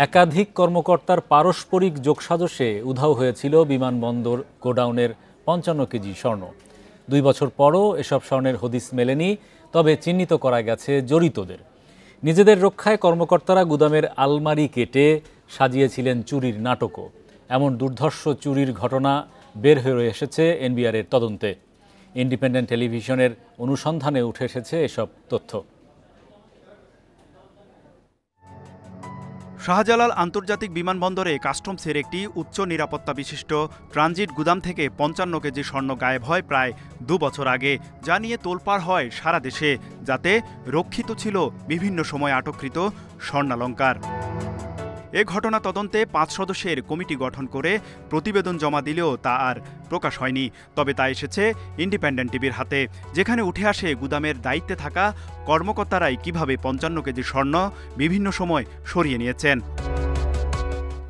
একাধিক কর্মকর্তার পারস্পরিক যোগসাজশে উধাও হয়েছিল বিমানবন্দর গোডাউনের ৫৫ কেজি স্বর্ণ। ২ বছর পরও এসব স্বর্ণের হদিস মেলেনি, তবে চিহ্নিত করা গেছে জড়িতদের। নিজেদের রক্ষায় কর্মকর্তারা গুদামের আলমারি কেটে সাজিয়েছিলেন চুরির নাটকও। এমন দুর্ধর্ষ চুরির ঘটনা বের হয়ে এসেছে এনবিআরের তদন্তে। ইন্ডিপেন্ডেন্ট টেলিভিশনের অনুসন্ধানে উঠে এসেছে এসব তথ্য। শাহজালাল আন্তর্জাতিক বিমানবন্দরে কাস্টমসের একটি উচ্চ নিরাপত্তা বিশিষ্ট ট্রানজিট গুদাম থেকে ৫৫ কেজি স্বর্ণ গায়েব হয় প্রায় ২ বছর আগে, যা নিয়ে তোলপাড় হয় সারা দেশে, যাতে রক্ষিত ছিল বিভিন্ন সময় আটককৃত স্বর্ণালংকার। এ ঘটনা তদন্তে ৫ সদস্যের কমিটি গঠন করে প্রতিবেদন জমা দিলেও তা আর প্রকাশ হয়নি। তবে তা এসেছে ইন্ডিপেন্ডেন্ট টিভির হাতে, যেখানে উঠে আসে গুদামের দায়িত্বে থাকা কর্মকর্তারাই কিভাবে ৫৫ কেজি স্বর্ণ বিভিন্ন সময় সরিয়ে নিয়েছেন।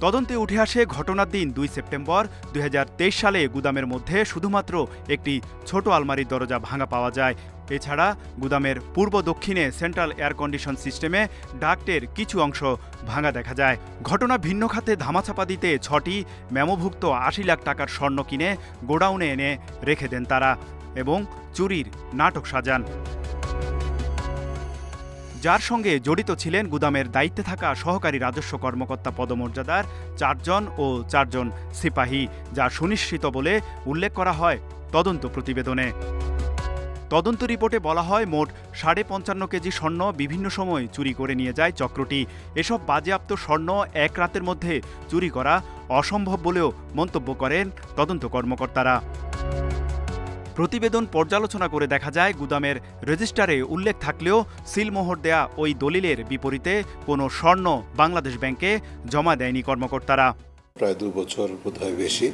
তদন্তে উঠে আসে ঘটনার দিন ২ সেপ্টেম্বর ২০২৩ সালে গুদামের মধ্যে শুধুমাত্র একটি ছোট আলমারির দরজা ভাঙা পাওয়া যায়। এছাড়া গুদামের পূর্ব দক্ষিণে সেন্ট্রাল এয়ার কন্ডিশন সিস্টেমে ডাক্টের কিছু অংশ ভাঙা দেখা যায়। ঘটনা ভিন্ন খাতে ধামাচাপা দিতে ৬টি মেমোভুক্ত ৮০ লাখ টাকার স্বর্ণ কিনে গোডাউনে এনে রেখে দেন তারা এবং চুরির নাটক সাজান। যার সঙ্গে জড়িত ছিলেন গুদামের দায়িত্বে থাকা সহকারী রাজস্ব কর্মকর্তা পদমর্যাদার ৪ জন ও ৪ জন সিপাহী, যা সুনিশ্চিত বলে উল্লেখ করা হয় তদন্ত প্রতিবেদনে। তদন্ত রিপোর্টে বলা হয়, মোট ৫৫.৫ কেজি স্বর্ণ বিভিন্ন সময় চুরি করে নিয়ে যায় চক্রটি। এসব বাজেয়াপ্ত স্বর্ণ এক রাতের মধ্যে চুরি করা অসম্ভব বলেও মন্তব্য করেন তদন্ত কর্মকর্তারা। প্রতিবেদন পর্যালোচনা করে দেখা যায়, গুদামের রেজিস্টারে উল্লেখ থাকলেও সিলমোহর দেয়া ওই দলিলের বিপরীতে কোনো স্বর্ণ বাংলাদেশ ব্যাংকে জমা দেয়নি কর্মকর্তারা। প্রায় ২ বছর বোধহয় বেশি।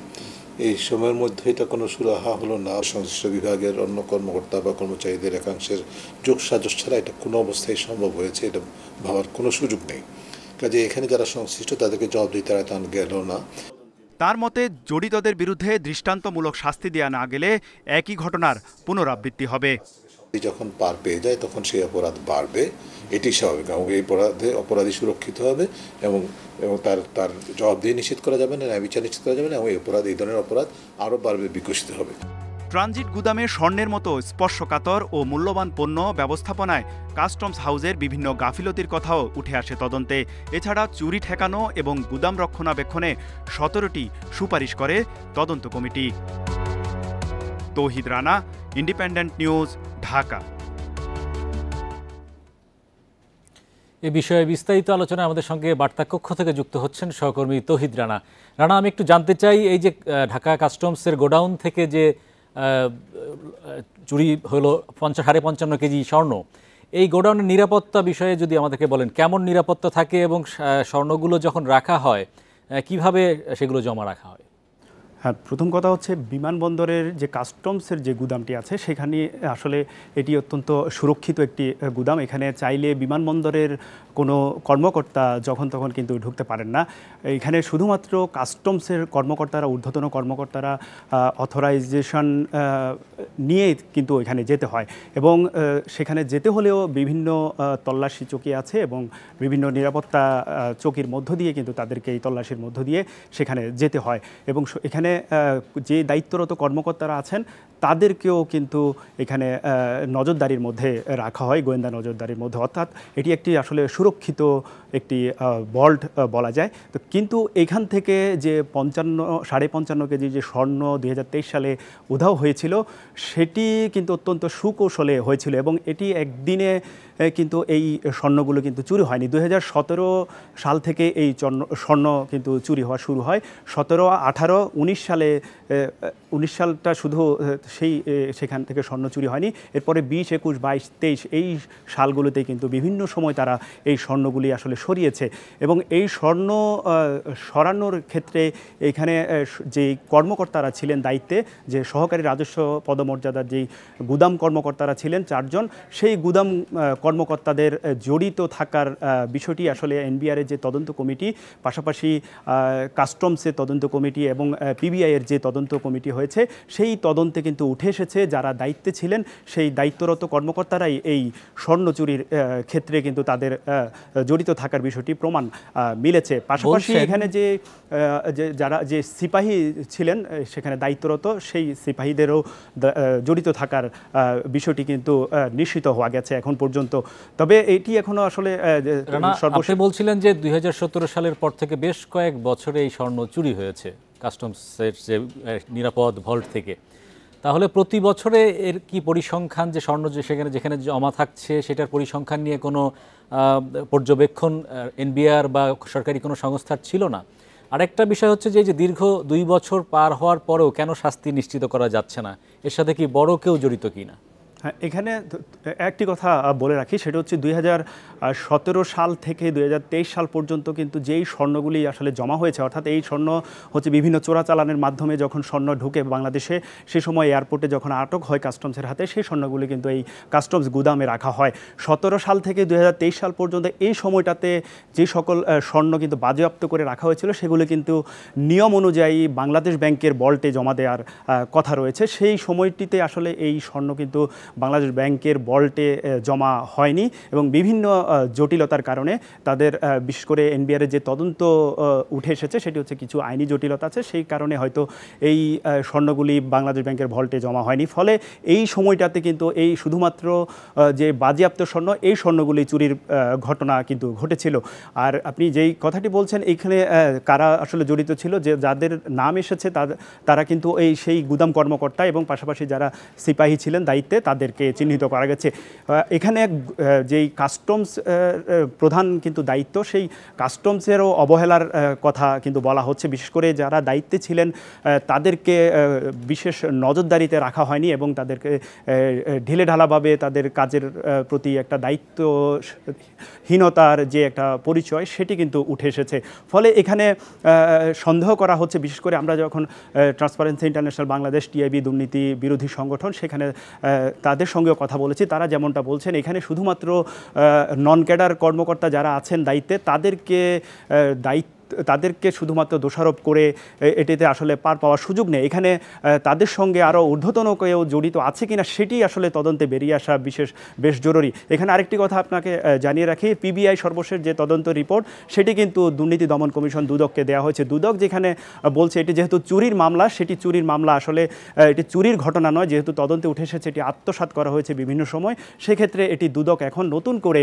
এই সময়ের মধ্যে এটা কোনো সুরাহা হলো না। সংশ্লিষ্ট বিভাগের অন্য কর্মকর্তা বা কর্মচারীদের একাংশের যোগসাজশ ছাড়া এটা কোনো অবস্থায় সম্ভব হয়েছে, এটা ভাবার কোনো সুযোগ নেই। কাজে এখানে যারা সংশ্লিষ্ট তাদেরকে জবাবদিহিতার আওতায় গেল না। তার মতে, জড়িতদের বিরুদ্ধে দৃষ্টান্তমূলক শাস্তি দেওয়া না গেলে একই ঘটনার পুনরাবৃত্তি হবে। যখন পার পেয়ে যায় তখন সেই অপরাধ বাড়বে, এটি স্বাভাবিক। এবং এই অপরাধী সুরক্ষিত হবে এবং তার জবাবদিহি নিশ্চিত করা যাবে না, ন্যায় বিচার নিশ্চিত করা যাবে না, এবং এই ধরনের অপরাধ আরও বাড়বে, বিকশিত হবে। ট্রানজিট গুদামে স্বর্ণের মতো স্পর্শকাতর ও মূল্যবান পণ্য ব্যবস্থাপনায় কাস্টমস হাউসের বিভিন্ন গাফিলতির কথাও উঠে আসে তদন্তে। এছাড়া চুরি ঠেকানো এবং গুদাম রক্ষণাবেক্ষণে ১৭টি সুপারিশ করে তদন্ত কমিটি। তৌহিদ রানা, ইন্ডিপেন্ডেন্ট নিউজ, ঢাকা। এ বিষয়ে বিস্তারিত আলোচনায় আমাদের সঙ্গে বার্তা কক্ষ থেকে যুক্ত হচ্ছেন সহকর্মী তৌহিদ রানা। রানা, আমি একটু জানতে চাই, এই যে ঢাকা কাস্টমসের গোডাউন থেকে যে চুরি হলো ৫৫.৫ কেজি স্বর্ণ, এই গোডাউনের নিরাপত্তা বিষয়ে যদি আমাদেরকে বলেন, কেমন নিরাপত্তা থাকে এবং স্বর্ণগুলো যখন রাখা হয় কিভাবে সেগুলো জমা রাখা হয়? হ্যাঁ, প্রথম কথা হচ্ছে বিমানবন্দরের যে কাস্টমসের যে গুদামটি আছে সেখানে আসলে এটি অত্যন্ত সুরক্ষিত একটি গুদাম। এখানে চাইলে বিমানবন্দরের কোনো কর্মকর্তা যখন তখন কিন্তু ঢুকতে পারেন না। এখানে শুধুমাত্র কাস্টমসের কর্মকর্তারা, ঊর্ধ্বতন কর্মকর্তারা অথরাইজেশন নিয়ে কিন্তু এখানে যেতে হয় এবং সেখানে যেতে হলেও বিভিন্ন তল্লাশি চৌকি আছে এবং বিভিন্ন নিরাপত্তা চৌকির মধ্য দিয়ে কিন্তু তাদেরকে এই তল্লাশির মধ্য দিয়ে সেখানে যেতে হয় এবং এখানে যে দায়িত্বরত কর্মকর্তারা আছেন তাদেরকেও কিন্তু এখানে নজরদারির মধ্যে রাখা হয়, গোয়েন্দা নজরদারির মধ্যে। অর্থাৎ এটি একটি আসলে সুরক্ষিত একটি ভল্ট বলা যায়। তো কিন্তু এখান থেকে যে ৫৫.৫ কেজি যে স্বর্ণ ২০২৩ সালে উধাও হয়েছিল সেটি কিন্তু অত্যন্ত সুকৌশলে হয়েছিল এবং এটি একদিনে কিন্তু এই স্বর্ণগুলো কিন্তু চুরি হয়নি। ২০১৭ সাল থেকে এই স্বর্ণ কিন্তু চুরি হওয়া শুরু হয়। ১৭, ১৮, ১৯ সালে ১৯ সালটা শুধু সেখান থেকে স্বর্ণ চুরি হয়নি। এরপরে ২০, ২১, ২২, ২৩ এই সালগুলোতে কিন্তু বিভিন্ন সময় তারা এই স্বর্ণগুলি আসলে সরিয়েছে এবং এই স্বর্ণ সরানোর ক্ষেত্রে এখানে যে কর্মকর্তারা ছিলেন দায়িত্বে, যে সহকারী রাজস্ব পদমর্যাদার যেই গুদাম কর্মকর্তারা ছিলেন ৪ জন, সেই গুদাম কর্মকর্তাদের জড়িত থাকার বিষয়টি আসলে এনবিআরের যে তদন্ত কমিটি, পাশাপাশি কাস্টমসের তদন্ত কমিটি এবং পিবিআইয়ের যে তদন্ত কমিটি হয়েছে সেই তদন্তে কিন্তু কিন্তু উঠে এসেছে, যারা দায়িত্বে ছিলেন সেই দায়িত্বরত কর্মকর্তারাই এই স্বর্ণ চুরির ক্ষেত্রে কিন্তু তাদের জড়িত থাকার বিষয়টি প্রমাণ মিলেছে। পাশাপাশি এখানে যে যারা যে সিপাহী ছিলেন সেখানে দায়িত্বরত, সেই সিপাহীদেরও জড়িত থাকার বিষয়টি কিন্তু নিশ্চিত হওয়া গেছে এখন পর্যন্ত। তবে এটি এখনো আসলে আপনি বলছিলেন যে 2017 সালের পর থেকে বেশ কয়েক বছরে এই স্বর্ণ চুরি হয়েছে কাস্টমসের যে নিরাপদ ভল্ট থেকে। তাহলে প্রতি বছরে এর কি পরিসংখ্যান, যে স্বর্ণ যে যেখানে জমা থাকছে সেটার পরিসংখ্যান নিয়ে কোনো পর্যবেক্ষণ এনবিআর বা সরকারি কোনো সংস্থার ছিল না? আরেকটা বিষয় হচ্ছে যে দীর্ঘ 2 বছর পার হওয়ার পরেও কেন শাস্তি নিশ্চিত করা যাচ্ছে না? এর সাথে কি বড় কেউ জড়িত কিনা? হ্যাঁ, এখানে একটি কথা বলে রাখি, সেটা হচ্ছে 2017 সাল থেকে 2023 সাল পর্যন্ত কিন্তু যেই স্বর্ণগুলি আসলে জমা হয়েছে, অর্থাৎ এই স্বর্ণ হচ্ছে বিভিন্ন চোরাচালানের মাধ্যমে যখন স্বর্ণ ঢুকে বাংলাদেশে, সে সময় এয়ারপোর্টে যখন আটক হয় কাস্টমসের হাতে, সেই স্বর্ণগুলি কিন্তু এই কাস্টমস গুদামে রাখা হয়। 17 সাল থেকে 2023 সাল পর্যন্ত এই সময়টাতে যে সকল স্বর্ণ কিন্তু বাজেয়াপ্ত করে রাখা হয়েছিল সেগুলি কিন্তু নিয়ম অনুযায়ী বাংলাদেশ ব্যাংকের ভল্টে জমা দেওয়ার কথা রয়েছে। সেই সময়টিতে আসলে এই স্বর্ণ কিন্তু বাংলাদেশ ব্যাংকের ভল্টে জমা হয়নি এবং বিভিন্ন জটিলতার কারণে তাদের বিশেষ করে এনবিআরের যে তদন্ত উঠে এসেছে সেটি হচ্ছে কিছু আইনি জটিলতা আছে, সেই কারণে হয়তো এই স্বর্ণগুলি বাংলাদেশ ব্যাংকের ভল্টে জমা হয়নি। ফলে এই সময়টাতে কিন্তু এই শুধুমাত্র যে বাজেয়াপ্ত স্বর্ণ, এই স্বর্ণগুলি চুরির ঘটনা কিন্তু ঘটেছিল। আর আপনি যেই কথাটি বলছেন এখানে কারা আসলে জড়িত ছিল, যে যাদের নাম এসেছে তারা কিন্তু সেই গুদাম কর্মকর্তা এবং পাশাপাশি যারা সিপাহী ছিলেন দায়িত্বে তাদেরকে চিহ্নিত করা গেছে। এখানে যেই কাস্টমস প্রধান কিন্তু দায়িত্ব, সেই কাস্টমসেরও অবহেলার কথা কিন্তু বলা হচ্ছে। বিশেষ করে যারা দায়িত্বে ছিলেন তাদেরকে বিশেষ নজরদারিতে রাখা হয়নি এবং তাদেরকে ঢিলেঢালাভাবে তাদের কাজের প্রতি একটা দায়িত্বহীনতার যে একটা পরিচয় সেটি কিন্তু উঠে এসেছে। ফলে এখানে সন্দেহ করা হচ্ছে, বিশেষ করে আমরা যখন ট্রান্সপারেন্সি ইন্টারন্যাশনাল বাংলাদেশ টিআইবি দুর্নীতি বিরোধী সংগঠন সেখানে তাদের সঙ্গেও কথা বলেছি, তারা যেমনটা বলছেন এখানে শুধুমাত্র নন ক্যাডার কর্মকর্তা যারা আছেন দায়িত্বে তাদেরকে শুধুমাত্র দোষারোপ করে এটিতে আসলে পার পাওয়ার সুযোগ নেই। এখানে তাদের সঙ্গে আরও ঊর্ধ্বতন কেউ জড়িত আছে কিনা সেটি আসলে তদন্তে বেরিয়ে আসা বেশ জরুরি। এখানে আরেকটি কথা আপনাকে জানিয়ে রাখি, পিবিআই সর্বশেষ যে তদন্ত রিপোর্ট সেটি কিন্তু দুর্নীতি দমন কমিশন দুদককে দেওয়া হয়েছে। দুদক যেখানে বলছে এটি যেহেতু চুরির মামলা, সেটি চুরির মামলা আসলে এটি চুরির ঘটনা নয়, যেহেতু তদন্তে উঠে এসেছে এটি আত্মসাৎ করা হয়েছে বিভিন্ন সময়, সেক্ষেত্রে এটি দুদক এখন নতুন করে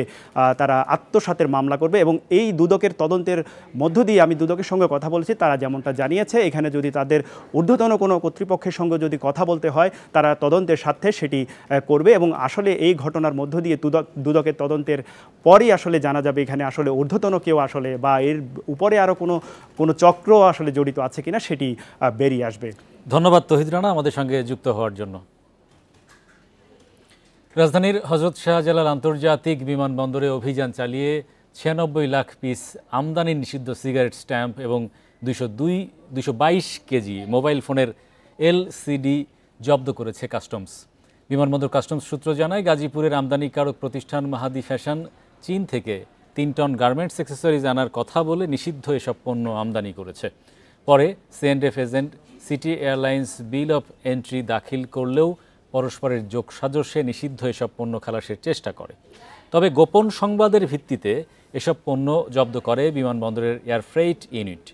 তারা আত্মসাতের মামলা করবে। এবং এই দুদকের তদন্তের মধ্য দিয়ে আমি দুদকের সঙ্গে কথা বলেছি, তারা যেমনটা জানিয়েছে এখানে যদি তাদের ঊর্ধ্বতন কোনো কর্তৃপক্ষের সঙ্গে যদি কথা বলতে হয় তারা তদন্তের স্বার্থে সেটি করবে এবং আসলে এই ঘটনার মধ্য দিয়ে দুদকের তদন্তের পরই আসলে জানা যাবে এখানে আসলে ঊর্ধ্বতন কেউ আসলে বা এর উপরে আরও কোনো চক্র আসলে জড়িত আছে কিনা সেটি বেরিয়ে আসবে। ধন্যবাদ তৌহিদ রানা আমাদের সঙ্গে যুক্ত হওয়ার জন্য। রাজধানীর হযরত শাহজালাল আন্তর্জাতিক বিমানবন্দরে অভিযান চালিয়ে 96 লাখ পিস আমদানি নিষিদ্ধ সিগারেট স্ট্যাম্প এবং 222 কেজি মোবাইল ফোনের এলসিডি জব্দ করেছে কাস্টমস। বিমানবন্দর কাস্টমস সূত্র জানায়, গাজীপুরের আমদানিকারক প্রতিষ্ঠান মাহাদি ফ্যাশন চীন থেকে 3 টন গার্মেন্টস অ্যাক্সেসরিজ আনার কথা বলে নিষিদ্ধ এসব পণ্য আমদানি করেছে। পরে CNF agent city airlines bill of entry দাখিল করলেও পরস্পরের যোগসাজশে নিষিদ্ধ এসব পণ্য খালাসের চেষ্টা করে। তবে গোপন সংবাদের ভিত্তিতে এসব পণ্য জব্দ করে বিমানবন্দরের এয়ার ফ্রেইট ইউনিট।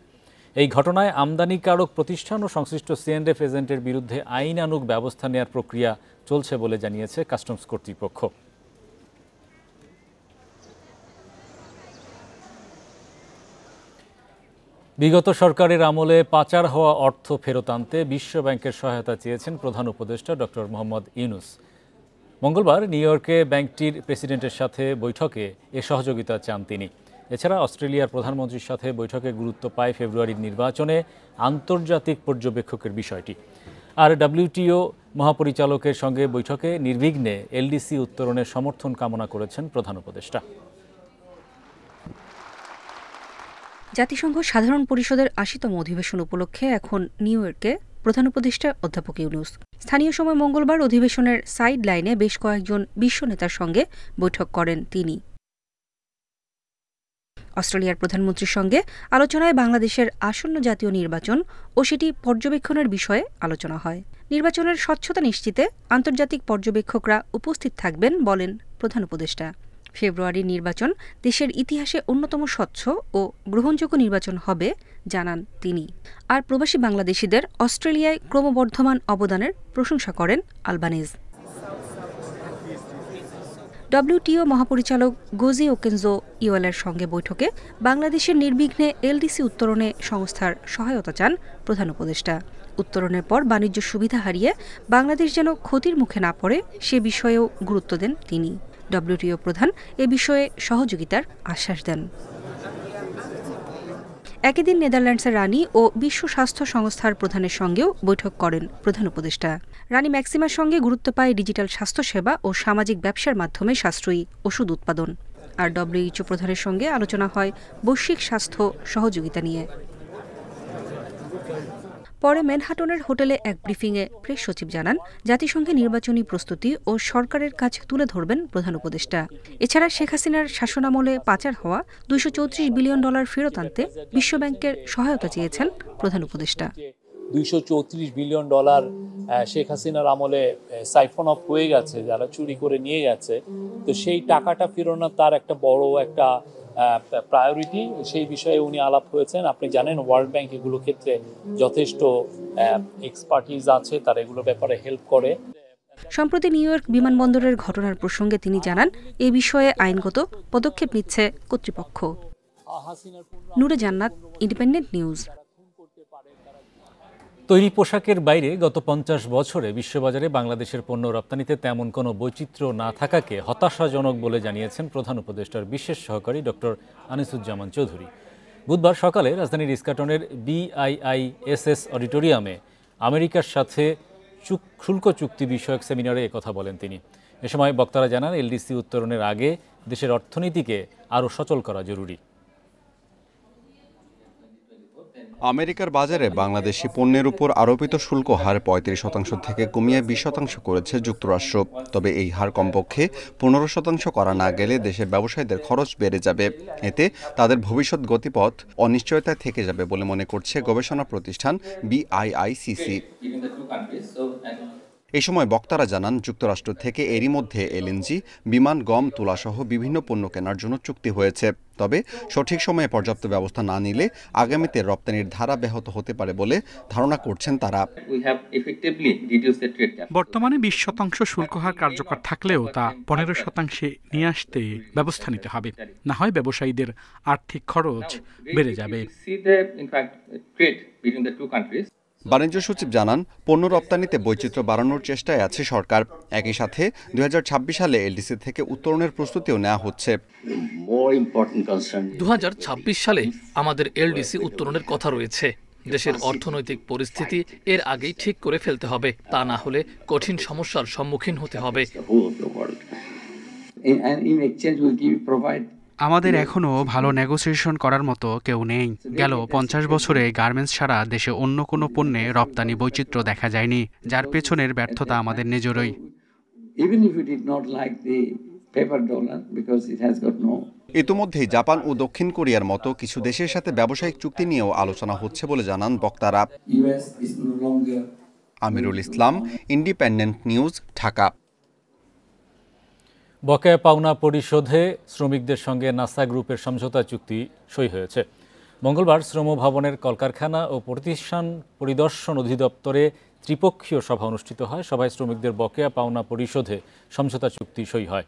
এই ঘটনায় আমদানিকারক প্রতিষ্ঠান ও সংশ্লিষ্ট সিএনএফ এজেন্টের বিরুদ্ধে আইনানুগ ব্যবস্থা নেওয়ার প্রক্রিয়া চলছে বলে জানিয়েছে কাস্টমস কর্তৃপক্ষ। বিগত সরকারের আমলে পাচার হওয়া অর্থ ফেরত আনতে বিশ্ব ব্যাংকের সহায়তা চেয়েছেন প্রধান উপদেষ্টা ডক্টর মোহাম্মদ ইউনূস। মঙ্গলবার নিউ ইয়র্কে ব্যাংকটির প্রেসিডেন্টের সাথে বৈঠকে এ সহযোগিতা চান তিনি। এছাড়া অস্ট্রেলিয়ার প্রধানমন্ত্রীর সাথে বৈঠকে গুরুত্ব পায় ফেব্রুয়ারির নির্বাচনে আন্তর্জাতিক পর্যবেক্ষকের বিষয়টি। আর ডব্লিউটিও মহাপরিচালকের সঙ্গে বৈঠকে নির্বিঘ্নে এলডিসি উত্তরণের সমর্থন কামনা করেছেন প্রধান উপদেষ্টা। জাতিসংঘ সাধারণ পরিষদের ৮০তম অধিবেশন উপলক্ষে এখন নিউ ইয়র্কে প্রধান উপদেষ্টা অধ্যাপক ইউনূস। স্থানীয় সময় মঙ্গলবার অধিবেশনের সাইড লাইনে বেশ কয়েকজন বিশ্ব নেতার সঙ্গে বৈঠক করেন তিনি। অস্ট্রেলিয়ার প্রধানমন্ত্রীর সঙ্গে আলোচনায় বাংলাদেশের আসন্ন জাতীয় নির্বাচন ও সেটি পর্যবেক্ষণের বিষয়ে আলোচনা হয়। নির্বাচনের স্বচ্ছতা নিশ্চিতে আন্তর্জাতিক পর্যবেক্ষকরা উপস্থিত থাকবেন বলেন প্রধান উপদেষ্টা। ফেব্রুয়ারির নির্বাচন দেশের ইতিহাসে অন্যতম স্বচ্ছ ও গ্রহণযোগ্য নির্বাচন হবে জানান তিনি। আর প্রবাসী বাংলাদেশিদের অস্ট্রেলিয়ায় ক্রমবর্ধমান অবদানের প্রশংসা করেন আলবানিজ। ডব্লিউটিও মহাপরিচালক গোজি ওকেনজো ইওয়েলের সঙ্গে বৈঠকে বাংলাদেশের নির্বিঘ্নে এলডিসি উত্তোলনে সংস্থার সহায়তা চান প্রধান উপদেষ্টা। উত্তোলনের পর বাণিজ্য সুবিধা হারিয়ে বাংলাদেশ যেন ক্ষতির মুখে না পড়ে সে বিষয়েও গুরুত্ব দেন তিনি। ডব্লিউটিও প্রধান এ বিষয়ে সহযোগিতার আশ্বাস দেন। একই দিন নেদারল্যান্ডসের রানী ও বিশ্ব স্বাস্থ্য সংস্থার প্রধানের সঙ্গেও বৈঠক করেন প্রধান উপদেষ্টা। রানী ম্যাক্সিমার সঙ্গে গুরুত্ব পায় ডিজিটাল স্বাস্থ্যসেবা ও সামাজিক ব্যবসার মাধ্যমে সাশ্রয়ী ওষুধ উৎপাদন। আর ডব্লিউএইচও প্রধানের সঙ্গে আলোচনা হয় বৈশ্বিক স্বাস্থ্য সহযোগিতা নিয়ে। পরে ম্যানহাটনের হোটেলে এক ব্রিফিংয়ে প্রেস সচিব জানান, জাতিসংঘে নির্বাচনী প্রস্তুতি ও সরকারের কাজ তুলে ধরবেন প্রধান উপদেষ্টা। এছাড়া শেখ হাসিনার শাসনামলে পাচার হওয়া $234 বিলিয়ন ফেরত আনতে বিশ্বব্যাংকের সহায়তা চেয়েছেন প্রধান উপদেষ্টা। $234 বিলিয়ন শেখ হাসিনার আমলে সাইফন অফ হয়ে গেছে, যারা চুরি করে নিয়ে গেছে। তো সেই টাকাটা ফেরানো তার একটা বড় একটা প্রায়োরিটি, সেই বিষয়ে উনি আলাপ হয়েছেন। আপনি জানেন ওয়ার্ল্ড ব্যাংক এগুলো ক্ষেত্রে যথেষ্ট এক্সপার্টিজ আছে, তারা এগুলো ব্যাপারে হেল্প করে। সম্প্রতি নিউ ইয়র্ক বিমানবন্দরের ঘটনার প্রসঙ্গে তিনি জানান, এ বিষয়ে আইনগত পদক্ষেপ নিচ্ছে কর্তৃপক্ষ। নূরে জান্নাত, ইন্ডিপেন্ডেন্ট নিউজ। তৈরি পোশাকের বাইরে গত 50 বছরে বিশ্ববাজারে বাংলাদেশের পণ্য রপ্তানিতে তেমন কোনো বৈচিত্র্য না থাকাকে হতাশাজনক বলে জানিয়েছেন প্রধান উপদেষ্টার বিশেষ সহকারী ডক্টর আনিসুজ্জামান চৌধুরী। বুধবার সকালে রাজধানীর ইস্কাটনের BIISS অডিটোরিয়ামে আমেরিকার সাথে শুল্ক চুক্তি বিষয়ক সেমিনারে একথা বলেন তিনি। এ সময় বক্তারা জানান, এলডিসি উত্তোলনের আগে দেশের অর্থনীতিকে আরও সচল করা জরুরি। আমেরিকার বাজারে বাংলাদেশি পণ্যের উপর আরোপিত শুল্ক হার 35% থেকে কমিয়ে 20% করেছে যুক্তরাষ্ট্র। তবে এই হার কমপক্ষে 15% করা না গেলে দেশের ব্যবসায়ীদের খরচ বেড়ে যাবে। এতে তাদের ভবিষ্যৎ গতিপথ অনিশ্চয়তায় থেকে যাবে বলে মনে করছে গবেষণা প্রতিষ্ঠান BIICC। এই সময় বক্তারা জানান, যুক্তরাষ্ট্র থেকে এরই মধ্যে LNG, বিমান, গম, তুলাসহ বিভিন্ন পণ্য কেনার জন্য চুক্তি হয়েছে। তবে সঠিক সময়ে পর্যাপ্ত ব্যবস্থা না নিলে আগামীতে রপ্তানির ধারা ব্যাহত হতে পারে বলে ধারণা করছেন তারা। বর্তমানে 20% শুল্ক হার কার্যকর থাকলেও তা 15% নিয়ে আসতে ব্যবস্থা নিতে হবে, না হয় ব্যবসায়ীদের আর্থিক খরচ বেড়ে যাবে। বাণিজ্য সচিব জানান, পণ্য রপ্তানিতে বৈচিত্র্য বাড়ানোর চেষ্টায় আছে সরকার। একই সাথে 2026 সালে এলডিসি থেকে উত্তোলনের প্রস্তুতিও নেওয়া হচ্ছে। 2026 সালে আমাদের এলডিসি উত্তোলনের কথা রয়েছে। দেশের অর্থনৈতিক পরিস্থিতি এর আগেই ঠিক করে ফেলতে হবে, তা না হলে কঠিন সমস্যার সম্মুখীন হতে হবে। আমাদের এখনো ভালো নেগোসিয়েশন করার মতো কেউ নেই। গেল 50 বছরে গার্মেন্টস ছাড়া দেশে অন্য কোনো পণ্যে রপ্তানি বৈচিত্র্য দেখা যায়নি, যার পেছনের ব্যর্থতা আমাদের নিজেরই। ইতিমধ্যেই জাপান ও দক্ষিণ কোরিয়ার মতো কিছু দেশের সাথে ব্যবসায়িক চুক্তি নিয়েও আলোচনা হচ্ছে বলে জানান বক্তারা। Amirul Islam, independent News, Dhaka. বকেয়া পাওনা পরিশোধে শ্রমিকদের সঙ্গে নাসা গ্রুপের সমঝোতা চুক্তি সই হয়েছে। মঙ্গলবার শ্রম ভবনের কলকারখানা ও প্রতিষ্ঠান পরিদর্শন অধিদপ্তরে ত্রিপক্ষীয় সভা অনুষ্ঠিত হয়। সভায় শ্রমিকদের বকেয়া পাওনা পরিশোধে সমঝোতা চুক্তি সই হয়।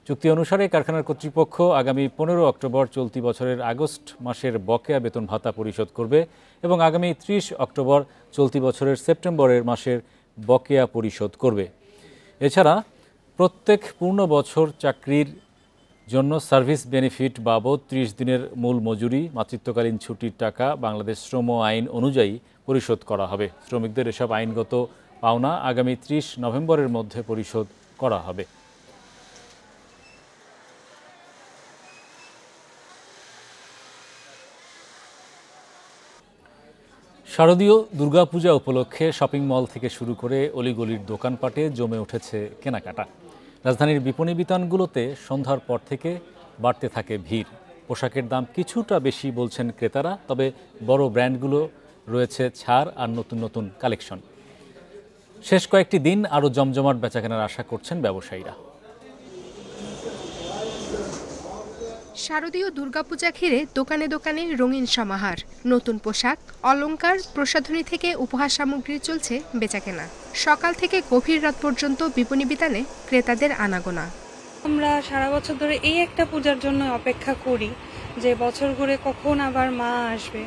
চুক্তি অনুসারে কারখানার কর্তৃপক্ষ আগামী 15 অক্টোবর চলতি বছরের আগস্ট মাসের বকেয়া বেতন ভাতা পরিশোধ করবে এবং আগামী 30 অক্টোবর চলতি বছরের সেপ্টেম্বরের মাসের বকেয়া পরিশোধ করবে। এছাড়া প্রত্যেক পূর্ণ বছর চাকরির জন্য সার্ভিস বেনিফিট বাবদ 30 দিনের মূল মজুরি, মাতৃত্বকালীন ছুটির টাকা বাংলাদেশ শ্রম আইন অনুযায়ী পরিশোধ করা হবে। শ্রমিকদের এসব আইনগত পাওনা আগামী 30 নভেম্বরের মধ্যে পরিশোধ করা হবে। শারদীয় দুর্গাপূজা উপলক্ষে শপিং মল থেকে শুরু করে অলিগলির দোকানপাটে জমে উঠেছে কেনাকাটা। রাজধানীর বিপণী বিতানগুলোতে সন্ধ্যার পর থেকে বাড়তে থাকে ভিড়। পোশাকের দাম কিছুটা বেশি বলছেন ক্রেতারা, তবে বড় ব্র্যান্ডগুলো রয়েছে ছাড় আর নতুন নতুন কালেকশন। শেষ কয়েকটি দিন আরও জমজমাট বেচাকেনার আশা করছেন ব্যবসায়ীরা। শারদীয় দুর্গাপূজা ঘিরে দোকানে দোকানে রঙিন সমাহার, নতুন পোশাক, অলংকার, প্রসাধনী থেকে উপহার সামগ্রী চলছে বেচাকেনা। সকাল থেকে গভীর রাত পর্যন্ত বিপণী বিতানে ক্রেতাদের আনাগোনা। আমরা সারা বছর ধরে এই একটা পূজার জন্য অপেক্ষা করি যে বছর ঘুরে কখন আবার মা আসবে।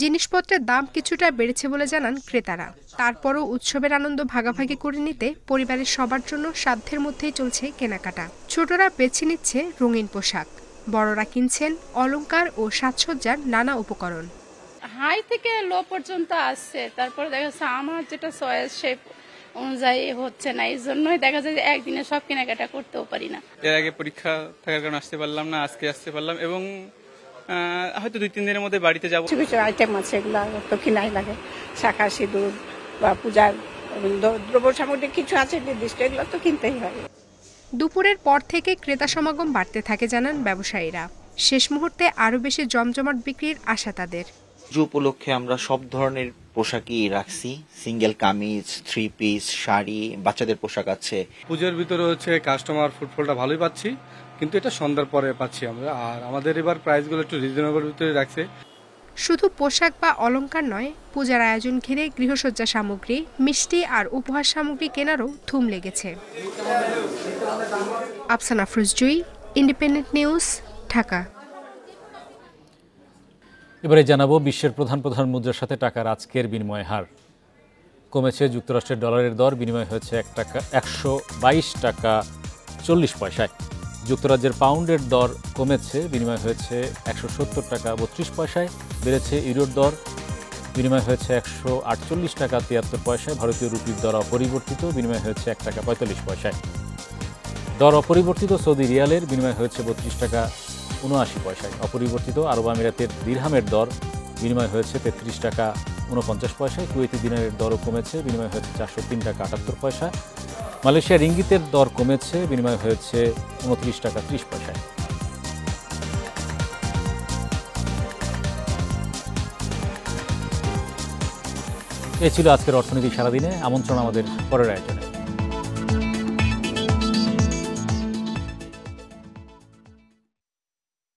জিনিসপত্রের দাম কিছুটা বেড়েছে বলে জানান ক্রেতারা। তারপরও উৎসবের আনন্দ ভাগাভাগি করে নিতে পরিবারের সবার জন্য সাধ্যের মধ্যেই চলছে কেনাকাটা। ছোটরা বেছে নিচ্ছে রঙিন পোশাক, বড়রা কিনছেন অলংকার ও সাজসজ্জার নানা উপকরণ। হাই থেকে লো পর্যন্ত আসছে, তারপর দেখা যাচ্ছে আমার যেটা চয়েস সেই অনুযায়ী হচ্ছে না, এই জন্যই দেখা যায় যে একদিনে সব কেনাকাটা করতেও পারি না। এর আগে পরীক্ষা থাকার কারণে আসতে পারলাম না, আজকে আসতে পারলাম এবং হয়তো 2-3 দিনের মধ্যে বাড়িতে যাবো। কিছু আইটেম আছে এগুলো তো কিনাই লাগে, শাঁখা সিঁদুর বা পূজার দ্রব্য সামগ্রী কিছু আছে নির্দিষ্ট, এগুলো তো কিনতেই হয়। দুপুরের পর থেকে ক্রেতা সমাগম বাড়তে থাকে জানান ব্যবসায়ীরা। শেষ মুহূর্তে আরও বেশি জমজমাট বিক্রির আশা তাদের। পুজো উপলক্ষে আমরা সব ধরনের পোশাকই রাখছি, সিঙ্গেল কামিজ, 3 পিস, শাড়ি, বাচ্চাদের পোশাক আছে। পুজোর ভিতরে হচ্ছে কাস্টমার ফুটফলটা ভালোই পাচ্ছি, কিন্তু এটা সন্ধ্যার পরে পাচ্ছি আমরা। আর আমাদের এবার প্রাইসগুলো একটু রিজনেবল ভিতরে রাখছে। শুধু পোশাক বা অলংকার নয়, পূজার আয়োজন ঘিরে গৃহসজ্জা সামগ্রী, মিষ্টি আর উপহার সামগ্রী কেনারও ধুম লেগেছে। Afsana Farujjui, Independent News, Dhaka. এবারে জানাবো বিশ্বের প্রধান প্রধান মুদ্রার সাথে টাকার আজকের বিনিময় হার। কমেছে যুক্তরাষ্ট্রের ডলারের দর, বিনিময় হয়েছে 122 টাকা 40 পয়সায়। যুক্তরাজ্যের পাউন্ডের দর কমেছে, বিনিময় হয়েছে 170 টাকা 32 পয়সায়। বেড়েছে ইউরোর দর, বিনিময় হয়েছে 148 টাকা 73 পয়সায়। ভারতীয় রুপির দর অপরিবর্তিত, বিনিময় হয়েছে 1 টাকা 45 পয়সায়। দর অপরিবর্তিত সৌদি রিয়ালের, বিনিময় হয়েছে 32 টাকা 79 পয়সায়। অপরিবর্তিত আরব আমিরাতের দিরহামের দর, বিনিময় হয়েছে 33 টাকা 49 পয়সায়। কুয়েতি দিনারের দরও কমেছে, বিনিময় হয়েছে 403 টাকা 78 পয়সা। মালয়েশিয়ার রিঙ্গিতের দর কমেছে, বিনিময় হয়েছে 29 টাকা 30 পয়সায়। এ ছিল আজকের অর্থনীতি সারাদিনে। আমন্ত্রণ আমাদের পরের আয়োজনে।